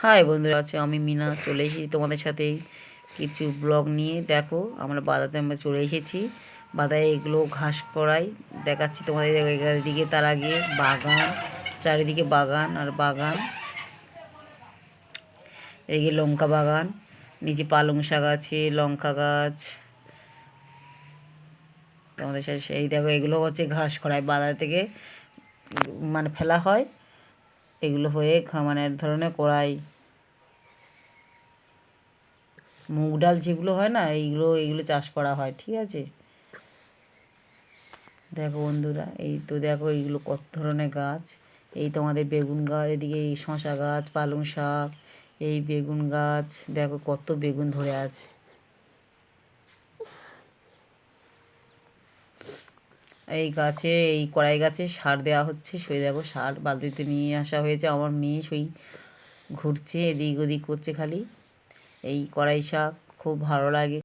High বন্ধুরা, আছে আমি মিনা চলে এসেছি তোমাদের সাথে কিছু ব্লগ নিয়ে। দেখো আমরা বাদাতে আমরা চলে এসেছি। বাদায় এগুলো ঘাস করাই দেখাচ্ছি তোমাদের। এদিকে তার আগে বাগান, চারিদিকে বাগান আর বাগান। এদিকে লঙ্কা বাগান, নিচে পালং শাক আছে, লঙ্কা গাছ। তোমাদের সাথে সেই দেখো, এগুলো হচ্ছে ঘাস করাই বাদা থেকে মানে ফেলা হয়। এগুলো হয়ে মানে এক ধরনের কড়াই, মুগ ডাল যেগুলো হয় না, এইগুলো এইগুলো চাষ করা হয়। ঠিক আছে, দেখো বন্ধুরা, এই তো দেখো এইগুলো কত ধরনের গাছ। এই তোমাদের বেগুন গাছ, এদিকে এই শশা গাছ, পালং শাক, এই বেগুন গাছ। দেখো কত বেগুন ধরে আছে। এই গাছে, এই কড়াই গাছে সার দেওয়া হচ্ছে। সেই দেখো সার বালতিতে নিয়ে আসা হয়েছে। আমার মেয়ে সেই ঘুরছে, এদিক ওদিক করছে খালি। এই কড়াই শাক খুব ভালো লাগে।